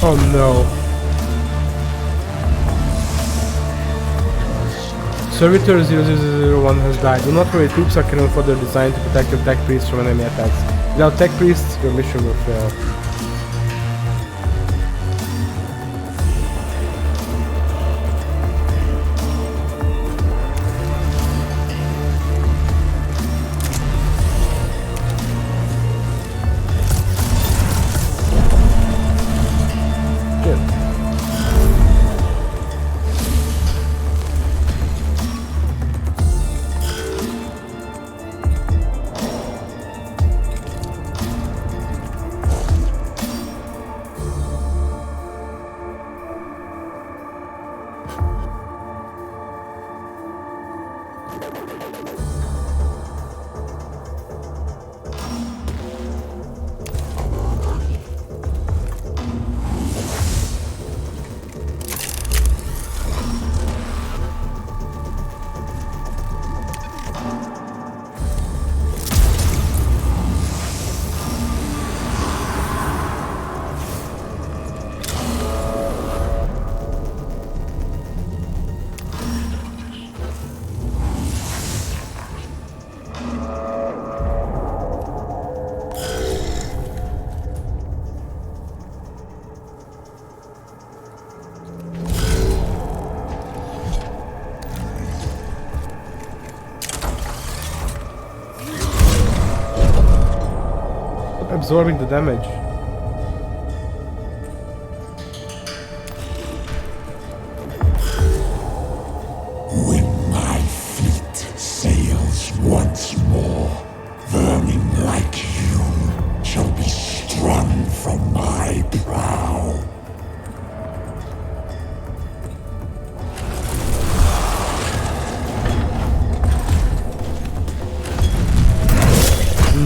Oh no. Servitor 0001 has died. Do not worry, troops are currently further designed to protect your tech priests from enemy attacks. Without tech priests, your mission will fail. Absorbing the damage. When my fleet sails once more, vermin like you shall be strung from my prow.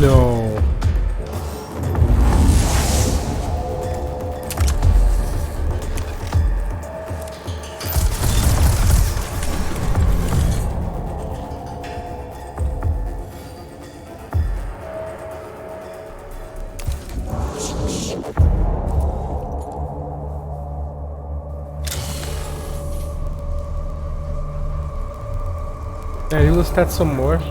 No. Yeah, you will start some more.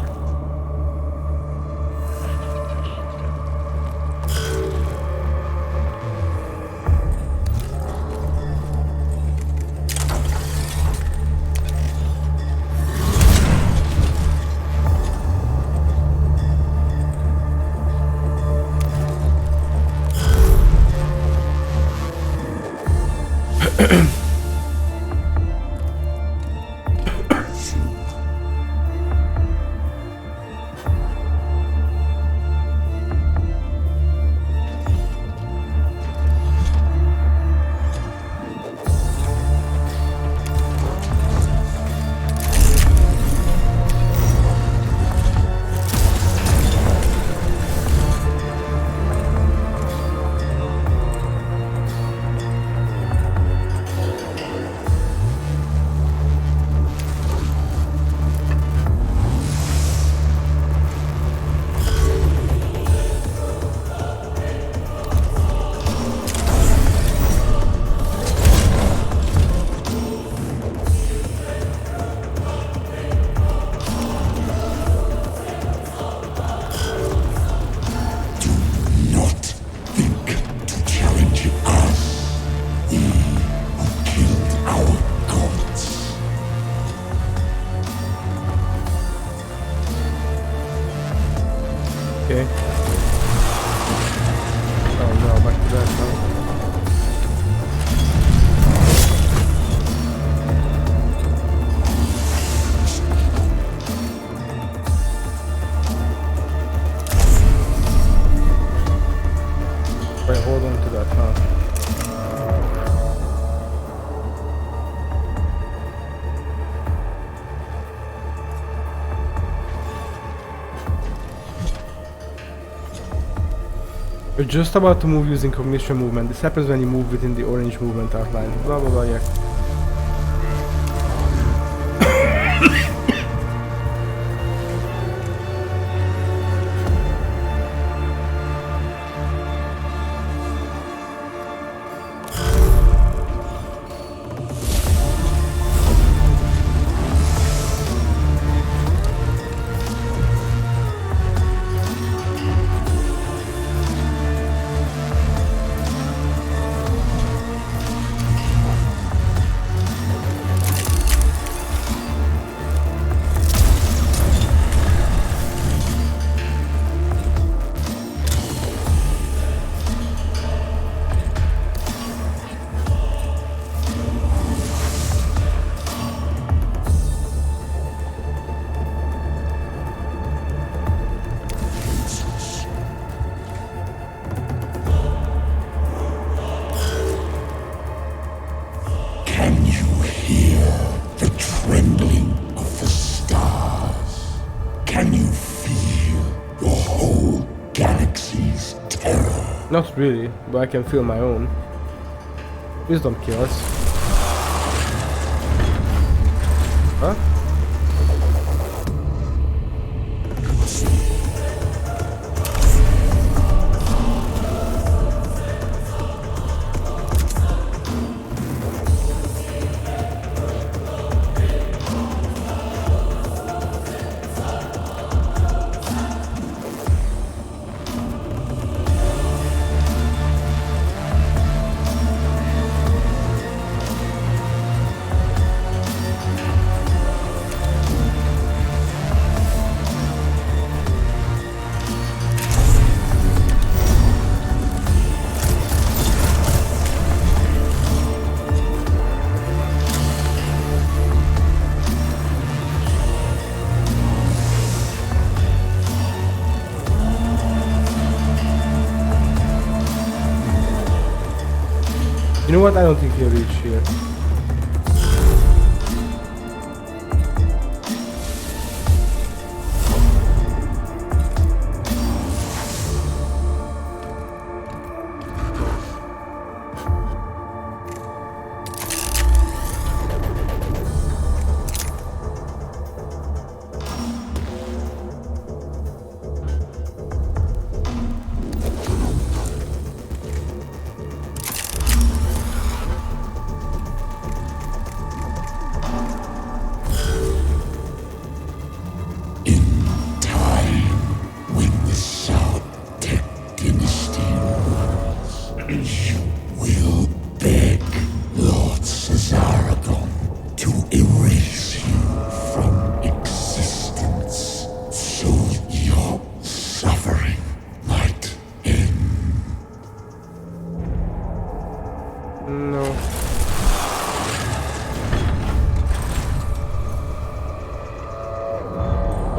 Okay. Oh no, back to that now. Right, hold on to that, huh? You're just about to move using cognition movement. This happens when you move within the orange movement outline. Blah blah blah, yeah. Not really, but I can feel my own. Wisdom kills. Huh? You know what? I don't think he'll reach here.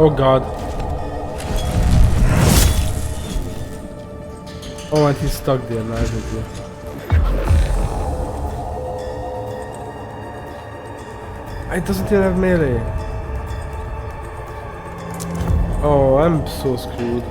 Oh god. Oh, and he's stuck there now, isn't he? It doesn't even have melee. Oh, I'm so screwed.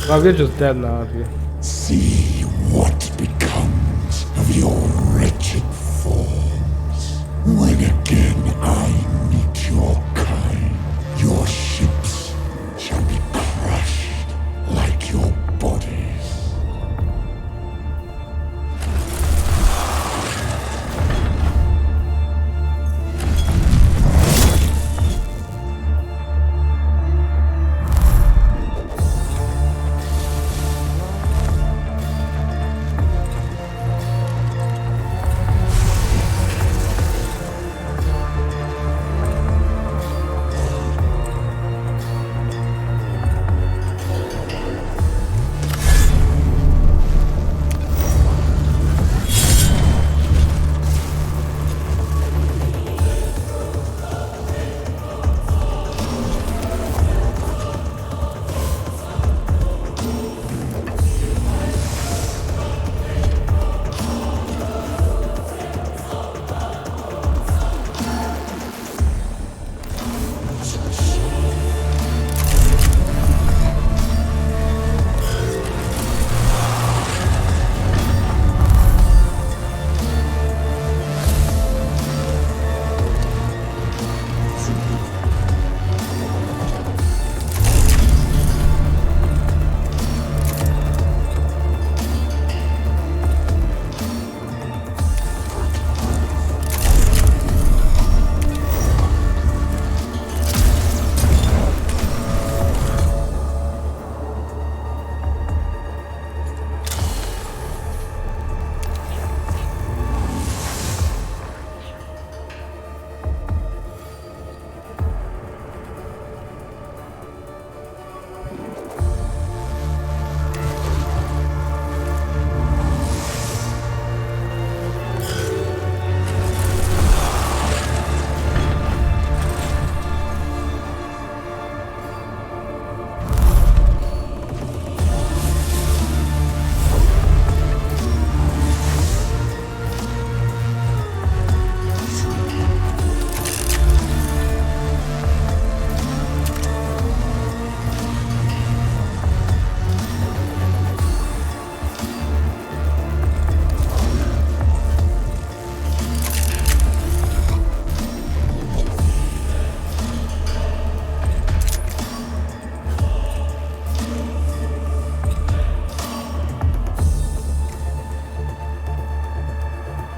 Well, we're just dead now, aren't we? See what becomes of your wretched forms. When again I meet your kind, your ships shall be crushed like your bodies.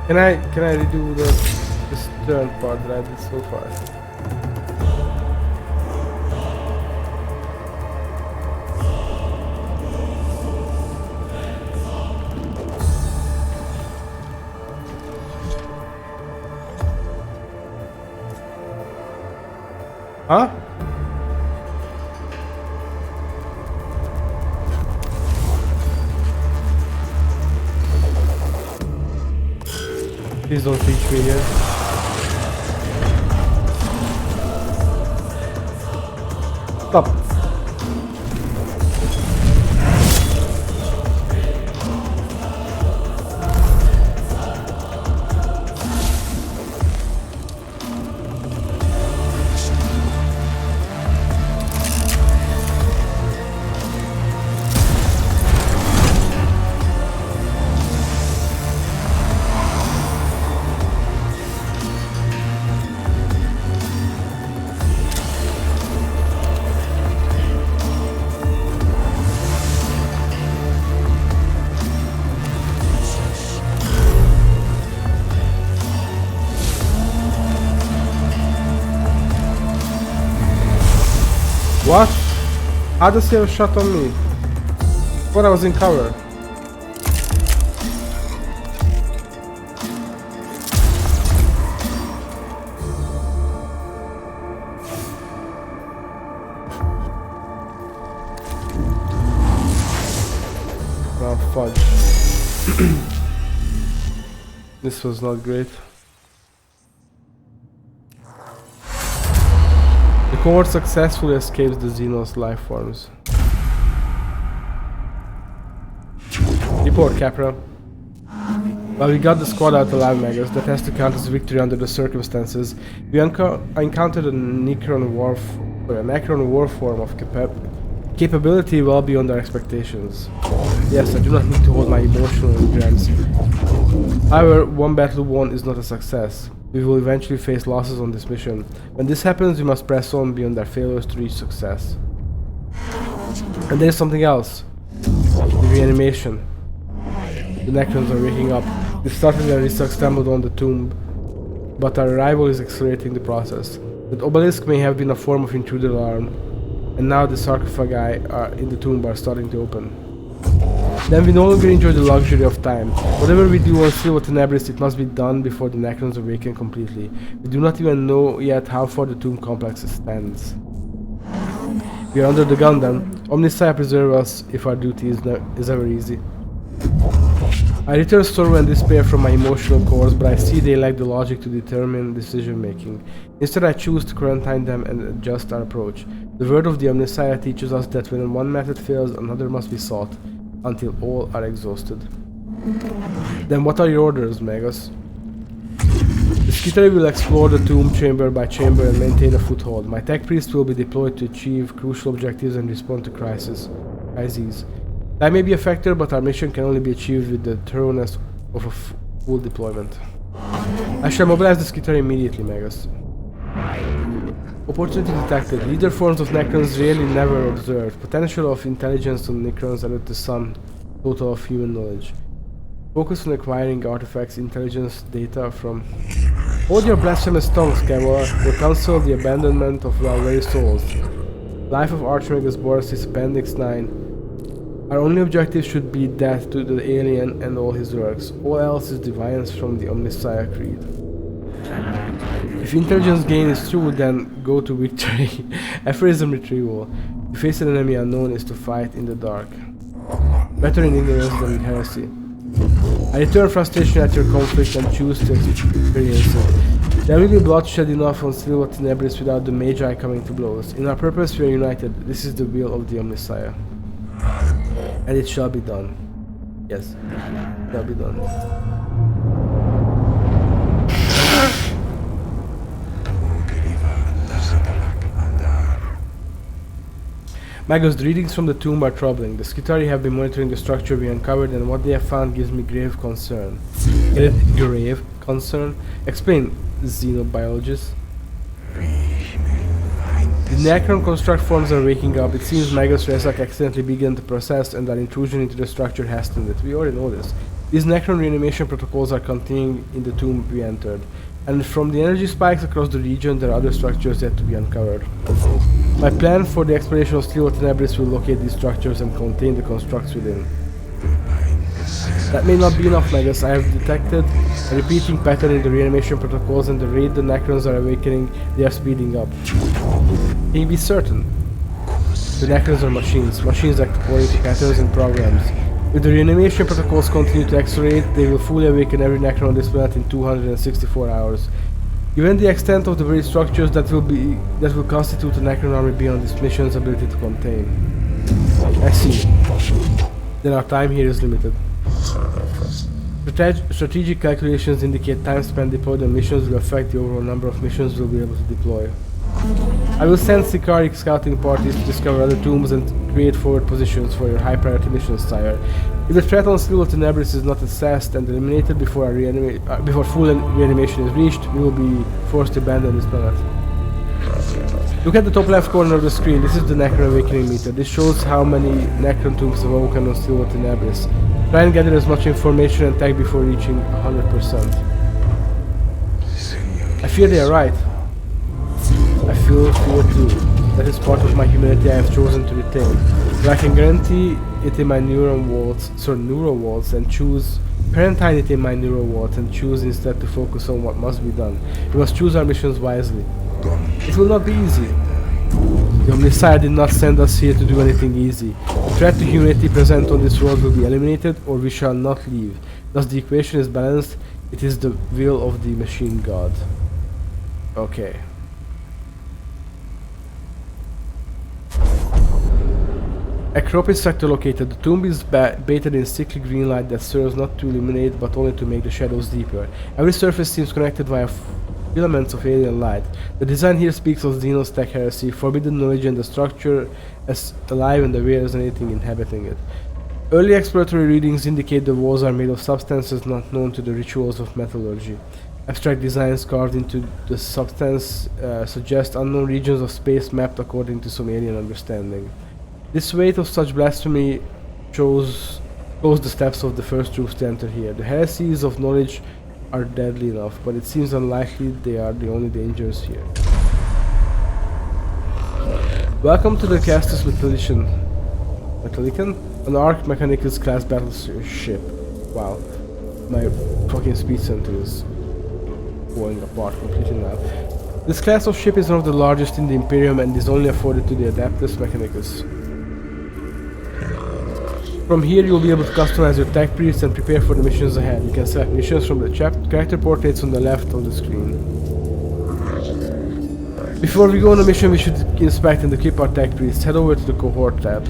Can I redo this turn part that I did so far? Huh? Please don't reach me here. Stop. What? How does he have a shot on me? What, I was in cover. Oh, fudge. This was not great. The cohort successfully escapes the Xenos life forms. Report, Capra. Well, we got the squad out alive, Magus. That has to count as victory under the circumstances. We encountered a Necron war form of capability well beyond our expectations. Yes, I do not need to hold my emotional grants. However, one battle won is not a success. We will eventually face losses on this mission. When this happens, we must press on beyond our failures to reach success. And there is something else. The reanimation. The Necrons are waking up. This started when Risak stumbled on the tomb, but our arrival is accelerating the process. That obelisk may have been a form of intruder alarm, and now the sarcophagi in the tomb are starting to open. Then we no longer enjoy the luxury of time. Whatever we do on Silver Tenebris, it must be done before the Necrons awaken completely. We do not even know yet how far the tomb complex stands. We are under the gun then. Omnissiah preserve us if our duty is ever easy. I return sorrow and despair from my emotional cores, but I see they lack the logic to determine decision making. Instead, I choose to quarantine them and adjust our approach. The word of the Omnissiah teaches us that when one method fails, another must be sought, until all are exhausted. Then what are your orders, Magus? The Skittery will explore the tomb chamber by chamber and maintain a foothold. My tech priest will be deployed to achieve crucial objectives and respond to crises. That may be a factor, but our mission can only be achieved with the thoroughness of a full deployment. I shall mobilize the Skittery immediately, Magus. Opportunity detected. Leader forms of Necrons really never observed. Potential of intelligence on Necrons added to sum total of human knowledge. Focus on acquiring artifacts, intelligence, data from... Hold your blasphemous tongues, Kevlar. Will cancel the abandonment of our very souls. Life of Archmagus Boris, Appendix 9. Our only objective should be death to the alien and all his works. All else is defiance from the Omnissiah Creed. If intelligence gain is true, then go to victory. Aphorism retrieval. To face an enemy unknown is to fight in the dark. Better in ignorance than in heresy. I return frustration at your conflict and choose to experience it. There will be bloodshed enough on Silver Tenebris without the Magi coming to blows. In our purpose we are united. This is the will of the Omnissiah. And it shall be done. Yes, it shall be done. Magus, the readings from the tomb are troubling. The Skittery have been monitoring the structure we uncovered, and what they have found gives me grave concern. Get it? Grave concern? Explain, xenobiologist. The Necron construct forms are waking up. It seems Magus Resak accidentally began the process and our intrusion into the structure hastened it. We already know this. These Necron reanimation protocols are contained in the tomb we entered, and from the energy spikes across the region there are other structures yet to be uncovered. My plan for the exploration of Steel Tenebris will locate these structures and contain the constructs within. That may not be enough, Magus. I have detected a repeating pattern in the reanimation protocols, and the rate the Necrons are awakening, they are speeding up. Can you be certain? The Necrons are machines. Machines act according to patterns and programs. If the reanimation protocols continue to accelerate, they will fully awaken every Necron on this planet in 264 hours. Given the extent of the very structures that will constitute a Necron army beyond this mission's ability to contain. I see. Then our time here is limited. Strategic calculations indicate time spent deployed on missions will affect the overall number of missions we'll be able to deploy. I will send Sicari scouting parties to discover other tombs and create forward positions for your high-priority missions, sire. If the threat on Steel Tenebris is not assessed and eliminated before full reanimation is reached, we will be forced to abandon this planet. Look at the top left corner of the screen. This is the Necron Awakening meter. This shows how many Necron tombs have awoken on Steel Tenebris. Try and gather as much information and tag before reaching 100%. I fear they are right. I feel fear too. That is part of my humanity I have chosen to retain. But I can guarantee it in my neural vaults and choose parentine it in my neural vault and choose instead to focus on what must be done. We must choose our missions wisely. It will not be easy. The Omniscire did not send us here to do anything easy. The threat to humanity present on this world will be eliminated, or we shall not leave. Thus the equation is balanced. It is the will of the machine god. Okay. Acropis sector located. The tomb is bathed in sickly green light that serves not to illuminate but only to make the shadows deeper. Every surface seems connected via filaments of alien light. The design here speaks of Xenos tech heresy, forbidden knowledge, and the structure as alive and aware as anything inhabiting it. Early exploratory readings indicate the walls are made of substances not known to the rituals of metallurgy. Abstract designs carved into the substance suggest unknown regions of space mapped according to some alien understanding. This weight of such blasphemy shows the steps of the first truths to enter here. The heresies of knowledge are deadly enough, but it seems unlikely they are the only dangers here. Welcome to the Adeptus Mechanicus, an Arc Mechanicus class battleship. Wow, my fucking speed center is falling apart completely now. This class of ship is one of the largest in the Imperium and is only afforded to the Adeptus Mechanicus. From here you will be able to customize your tech priests and prepare for the missions ahead. You can select missions from the character portraits on the left of the screen. Before we go on a mission we should inspect and equip our tech priests. Head over to the cohort tab.